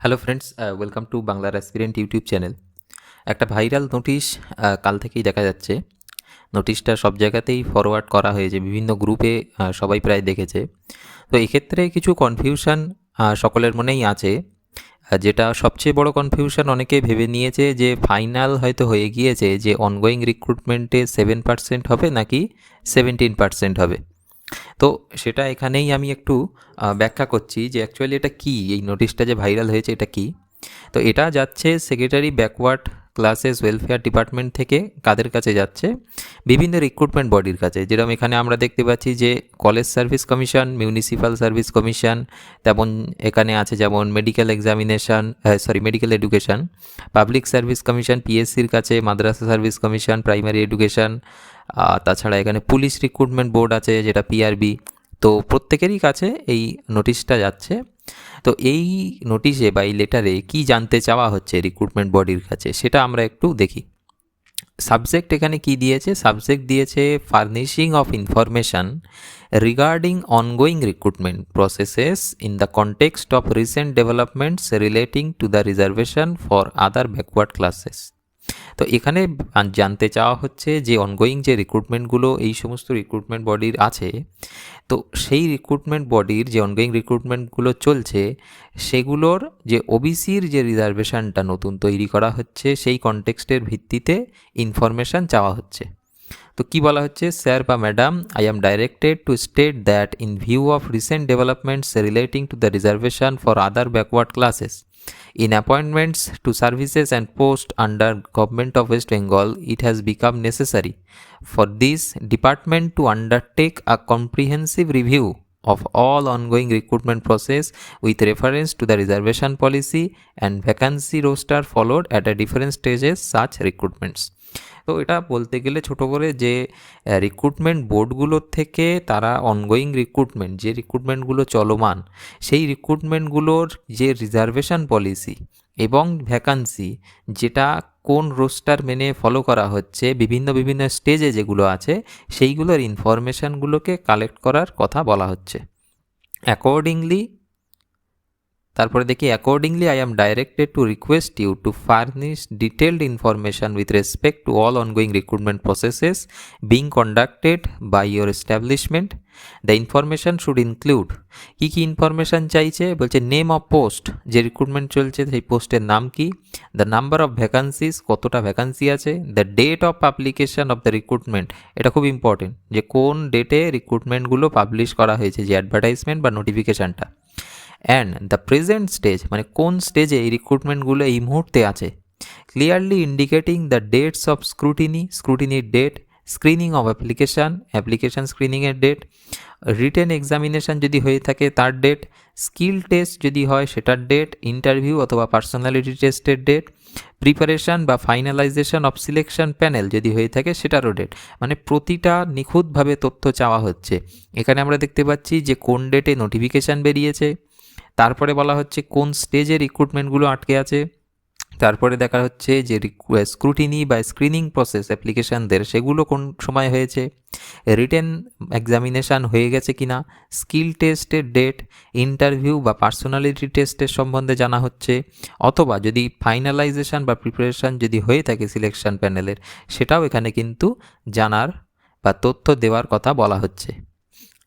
Hello friends, welcome to বাংলার aspirant YouTube channel. একটা viral notice কাল থেকেই দেখা যাচ্ছে। নোটিশটা সব জায়গাতেই ফরওয়ার্ড করা হয়েছে, বিভিন্ন গ্রুপে সবাই প্রায় দেখেছে। তো এক্ষেত্রে কিছু কনফিউশন সকলের মনেই আছে। যেটা সবচেয়ে বড় কনফিউশন, অনেকে ভেবে নিয়েছে যে ফাইনাল হয়তো হয়ে গিয়েছে যে অনগোয়িং রিক্রুটমেন্টে 7% হবে নাকি 17% হবে। তো সেটা এখানেই আমি একটু ব্যাখ্যা করছি যে অ্যাকচুয়ালি এটা কী, এই নোটিশটা যে ভাইরাল হয়েছে এটা কী। তো এটা যাচ্ছে secretary backward classes welfare department থেকে কাদের কাছে যাচ্ছে? বিভিন্ন রিক্রুটমেন্ট বডির কাছে। যেরকম এখানে আমরা দেখতে পাচ্ছি যে college service commission, municipal service commission, তেমন এখানে আছে যেমন medical examination, medical education, public service commission পিএসসির কাছে, মাদ্রাসা সার্ভিস কমিশন, প্রাইমারি এডুকেশন, তাছাড়া এখানে পুলিশ রিক্রুটমেন্ট বোর্ড আছে যেটা পিআরবি। তো প্রত্যেকেরই কাছে এই নোটিশটা যাচ্ছে। তো এই নোটিশে বা এই লেটারে কী জানতে চাওয়া হচ্ছে রিক্রুটমেন্ট বডির কাছে, সেটা আমরা একটু দেখি। সাবজেক্ট এখানে কি দিয়েছে? সাবজেক্ট দিয়েছে furnishing of information regarding ongoing recruitment processes in the context of recent developments relating to the reservation for other backward classes. তো এখানে জানতে চাওয়া হচ্ছে যে অনগোয়িং যে রিক্রুটমেন্টগুলো এই সমস্ত রিক্রুটমেন্ট বডির আছে, তো সেই রিক্রুটমেন্ট বডির যে অনগোয়িং রিক্রুটমেন্টগুলো চলছে সেগুলোর যে ওবিসির যে রিজার্ভেশনটা নতুন তৈরি করা হচ্ছে সেই কনটেক্সটের ভিত্তিতে ইনফরমেশান চাওয়া হচ্ছে। তো কি বলা হচ্ছে? স্যার বা madam, I am directed two state that in view of recent developments relating to the reservation for other backward classes in appointments to services and posts under Government of West Bengal, it has become necessary for this department to undertake a comprehensive review of all ongoing recruitment process with reference to the reservation policy and vacancy roster followed at a different stages such recruitments. তো এটা বলতে গেলে ছোট করে যে recruitment বোর্ডগুলোর থেকে তারা ongoing recruitment, যে রিক্রুটমেন্টগুলো চলমান সেই রিক্রুটমেন্টগুলোর যে রিজার্ভেশন পলিসি এবং ভ্যাকান্সি, যেটা কোন রোস্টার মেনে ফলো করা হচ্ছে বিভিন্ন বিভিন্ন স্টেজে যেগুলো আছে, সেইগুলোর ইনফরমেশানগুলোকে কালেক্ট করার কথা বলা হচ্ছে। অ্যাকর্ডিংলি, তারপরে দেখি accordingly I am directed to request you to furnish detailed information with respect to all ongoing recruitment processes being conducted by your establishment. The information should include, কী কী ইনফরমেশান চাইছে? বলছে নেম অফ পোস্ট, যে recruitment চলছে সেই পোস্টের নাম কি, দ্য নাম্বার অফ ভ্যাকান্সিস, কতটা ভ্যাকান্সি আছে, the date of publication of the recruitment, এটা খুব ইম্পর্টেন্ট যে কোন ডেটে রিক্রুটমেন্টগুলো পাবলিশ করা হয়েছে, যে অ্যাডভার্টাইজমেন্ট বা নোটিফিকেশানটা, অ্যান্ড দ্য প্রেজেন্ট স্টেজ, মানে কোন স্টেজে এই রিক্রুটমেন্টগুলো এই মুহূর্তে আছে, clearly indicating the dates of scrutiny, স্ক্রুটিনির date, screening of application, application স্ক্রিনিংয়ের ডেট, রিটেন এক্সামিনেশান যদি হয়ে থাকে তার ডেট, স্কিল টেস্ট যদি হয় সেটার ডেট, ইন্টারভিউ অথবা পার্সোনালিটি টেস্টের ডেট, প্রিপারেশান বা ফাইনালাইজেশন অফ সিলেকশন প্যানেল যদি হয়ে থাকে সেটারও ডেট। মানে প্রতিটা নিখুঁতভাবে তথ্য চাওয়া হচ্ছে। এখানে আমরা দেখতে পাচ্ছি যে কোন ডেটে নোটিফিকেশান বেরিয়েছে, তারপরে বলা হচ্ছে কোন স্টেজে রিক্রুটমেন্টগুলো আটকে আছে, তারপরে দেখা হচ্ছে যে স্ক্রুটিনি বা স্ক্রিনিং প্রসেস অ্যাপ্লিকেশানদের সেগুলো কোন সময় হয়েছে, রিটেন এক্সামিনেশান হয়ে গেছে কিনা, স্কিল টেস্টের ডেট, ইন্টারভিউ বা পার্সোনালিটি টেস্টের সম্বন্ধে জানা হচ্ছে, অথবা যদি ফাইনালাইজেশান বা প্রিপারেশান যদি হয়ে থাকে সিলেকশন প্যানেলের, সেটাও এখানে কিন্তু জানার বা তথ্য দেওয়ার কথা বলা হচ্ছে।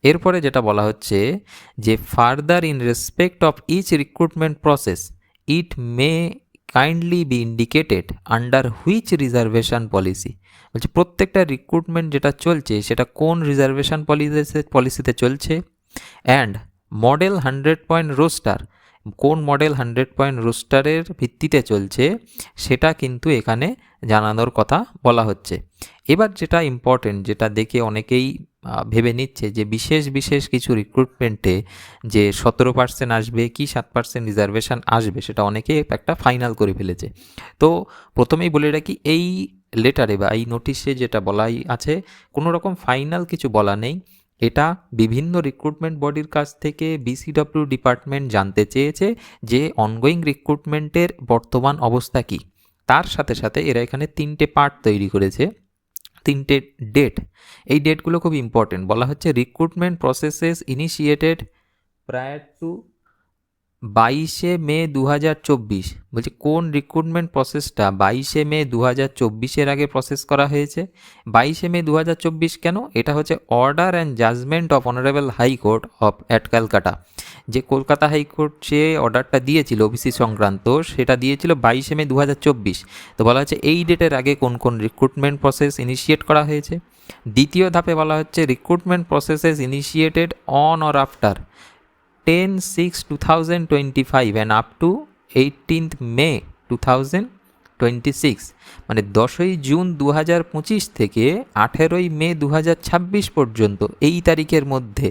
এরপরে যেটা বলা হচ্ছে যে further in respect of each recruitment process it may kindly be indicated under which reservation policy. বলছে প্রত্যেকটা রিক্রুটমেন্ট যেটা চলছে সেটা কোন রিজার্ভেশন পলিসিতে চলছে, অ্যান্ড মডেল 100 পয়েন্ট রোস্টার, কোন মডেল 100 পয়েন্ট রোস্টারের ভিত্তিতে চলছে সেটা কিন্তু এখানে জানানোর কথা বলা হচ্ছে। এবার যেটা ইম্পর্টেন্ট, যেটা দেখে অনেকেই ভেবে নিচ্ছে যে বিশেষ বিশেষ কিছু রিক্রুটমেন্টে যে 17% আসবে কি 7% রিজার্ভেশন আসবে, সেটা অনেকে একটা ফাইনাল করে ফেলেছে। তো প্রথমেই বলে রাখি, এই লেটারে বা এই নোটিশে যেটা বলাই আছে, কোনো রকম ফাইনাল কিছু বলা নেই। এটা বিভিন্ন রিক্রুটমেন্ট বডির কাছ থেকে বিসিডব্লিউ ডিপার্টমেন্ট জানতে চেয়েছে যে অনগোয়িং রিক্রুটমেন্টের বর্তমান অবস্থা কী। তার সাথে সাথে এরা এখানে 3টে পার্ট তৈরি করেছে, 3টে ডেট। এই ডেটগুলো খুব ইম্পর্টেন্ট। বলা হচ্ছে recruitment processes initiated prior two 22 মে 2024 বলছে কোন রিক্রুটমেন্ট প্রসেসটা 22 মে 2024 আগে প্রসেস করা হয়েছে। 22 মে 2024 কেন? এটা হচ্ছে order and judgment of honourable high court of at Calcutta. যে কলকাতা হাইকোর্ট যে অর্ডারটা দিয়েছিল ওবিসি সংক্রান্ত, সেটা দিয়েছিল 22 মে 2024। তো বলা হচ্ছে এই ডেটের আগে কোন কোন রিক্রুটমেন্ট প্রসেস ইনিশিয়েট করা হয়েছে। দ্বিতীয় ধাপে বলা হচ্ছে recruitment processes initiated on or after 10/6/2025 and up to 18th May 2026, মানে 10ই জুন 2025 থেকে 18ই মে 2026 পর্যন্ত এই তারিখের মধ্যে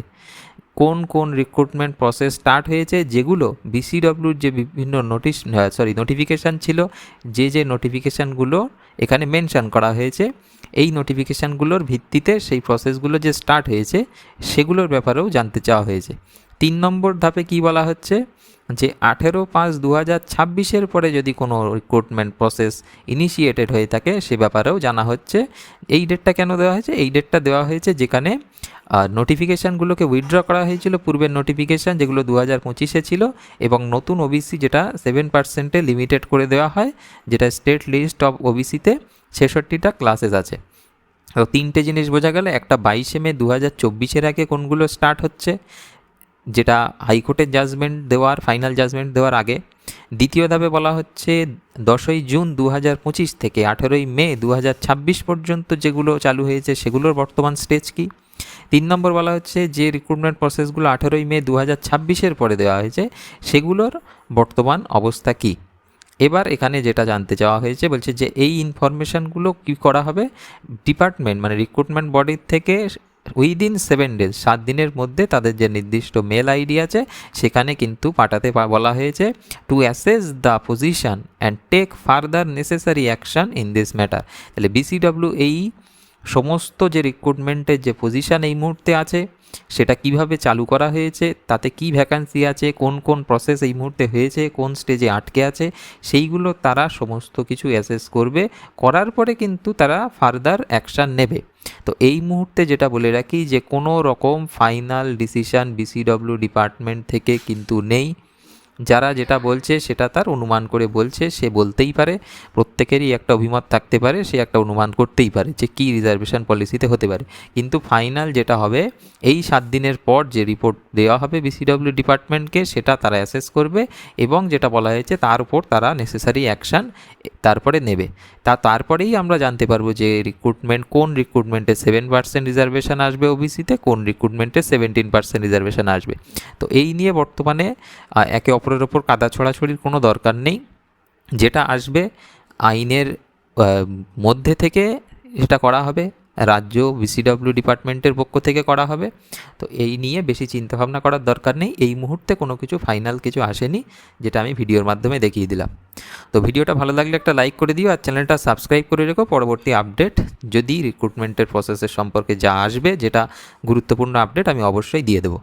কোন কোন রিক্রুটমেন্ট প্রসেস স্টার্ট হয়েছে, যেগুলো বিসিডব্লিউর যে বিভিন্ন নোটিফিকেশান ছিল, যে নোটিফিকেশানগুলো এখানে মেনশন করা হয়েছে, এই নোটিফিকেশানগুলোর ভিত্তিতে সেই প্রসেসগুলো যে স্টার্ট হয়েছে সেগুলোর ব্যাপারেও জানতে চাওয়া হয়েছে। 3 নম্বর ধাপে কি বলা হচ্ছে যে 18/5/2026 পরে যদি কোনো রিক্রুটমেন্ট প্রসেস ইনিশিয়েটেড হয়ে থাকে সে ব্যাপারেও জানা হচ্ছে। এই ডেটটা কেন দেওয়া হয়েছে? এই ডেটটা দেওয়া হয়েছে যেখানে নোটিফিকেশানগুলোকে উইথড্র করা হয়েছিল, পূর্বের নোটিফিকেশান যেগুলো 2025 ছিল, এবং নতুন ওবিসি যেটা 7% লিমিটেড করে দেওয়া হয়, যেটা স্টেট লিস্ট অফ ওবিসিতে 66টা ক্লাসেস আছে। তো 3টে জিনিস বোঝা গেল। একটা 22 মে 2024 আগে কোনগুলো স্টার্ট হচ্ছে, যেটা হাইকোর্টের জাজমেন্ট দেওয়ার ফাইনাল জাজমেন্ট দেওয়ার আগে। দ্বিতীয় ধাপে বলা হচ্ছে 10ই জুন 2025 থেকে 18ই মে 2026 পর্যন্ত যেগুলো চালু হয়েছে সেগুলোর বর্তমান স্টেজ কী। 3 নম্বর বলা হচ্ছে যে রিক্রুটমেন্ট প্রসেসগুলো 18ই মে 2026 পরে দেওয়া হয়েছে সেগুলোর বর্তমান অবস্থা কী। এবার এখানে যেটা জানতে চাওয়া হয়েছে, বলছে যে এই ইনফরমেশানগুলো কী করা হবে, ডিপার্টমেন্ট মানে রিক্রুটমেন্ট বডির থেকে উইদিন 7 days 7 দিনের মধ্যে তাদের যে নির্দিষ্ট মেল আইডি আছে সেখানে কিন্তু পাঠাতে বলা হয়েছে, to assess the position and take further necessary action in this matter. তাহলে বিসিডব্লিউ এই সমস্ত যে রিক্রুটমেন্টের যে পজিশান এই মুহূর্তে আছে সেটা কিভাবে চালু করা হয়েছে, তাতে কি ভ্যাকান্সি আছে, কোন কোন প্রসেস এই মুহূর্তে হয়েছে, কোন স্টেজে আটকে আছে, সেইগুলো তারা সমস্ত কিছু অ্যাসেস করবে। করার পরে কিন্তু তারা ফার্দার অ্যাকশান নেবে। তো এই মুহূর্তে যেটা বলে রাখি যে কোনো রকম ফাইনাল ডিসিশান বিসিডব্লিউ ডিপার্টমেন্ট থেকে কিন্তু নেই। যারা যেটা বলছে সেটা তার অনুমান করে বলছে, সে বলতেই পারে, প্রত্যেকেরই একটা অভিমত থাকতে পারে, সে একটা অনুমান করতেই পারে যে কী রিজার্ভেশন পলিসিতে হতে পারে। কিন্তু ফাইনাল যেটা হবে এই 7 দিনের পর যে রিপোর্ট দেওয়া হবে বিসিডব্লিউ ডিপার্টমেন্টকে, সেটা তারা অ্যাসেস করবে এবং যেটা বলা হয়েছে তার উপর তারা নেসেসারি অ্যাকশান তারপরে নেবে। তারপরেই আমরা জানতে পারবো যে কোন রিক্রুটমেন্টে 7% রিজার্ভেশন আসবে ওবিসিতে, কোন রিক্রুটমেন্টে 17% রিজার্ভেশন আসবে। তো এই নিয়ে বর্তমানে একে অপরের ওপর কাদা ছড়াছড়ির কোনো দরকার নেই। যেটা আসবে আইনের মধ্যে থেকে সেটা করা হবে, রাজ্য বিসিডব্লিউ ডিপার্টমেন্টের পক্ষ থেকে করা হবে। তো এই নিয়ে বেশি চিন্তাভাবনা করার দরকার নেই। এই মুহূর্তে কোনো কিছু ফাইনাল কিছু আসেনি, যেটা আমি ভিডিওর মাধ্যমে দেখিয়ে দিলাম। তো ভিডিওটা ভালো লাগলে একটা লাইক করে দিও, আর চ্যানেলটা সাবস্ক্রাইব করে রেখো। পরবর্তী আপডেট যদি রিক্রুটমেন্টের প্রসেসের সম্পর্কে যা আসবে, যেটা গুরুত্বপূর্ণ আপডেট, আমি অবশ্যই দিয়ে দেবো।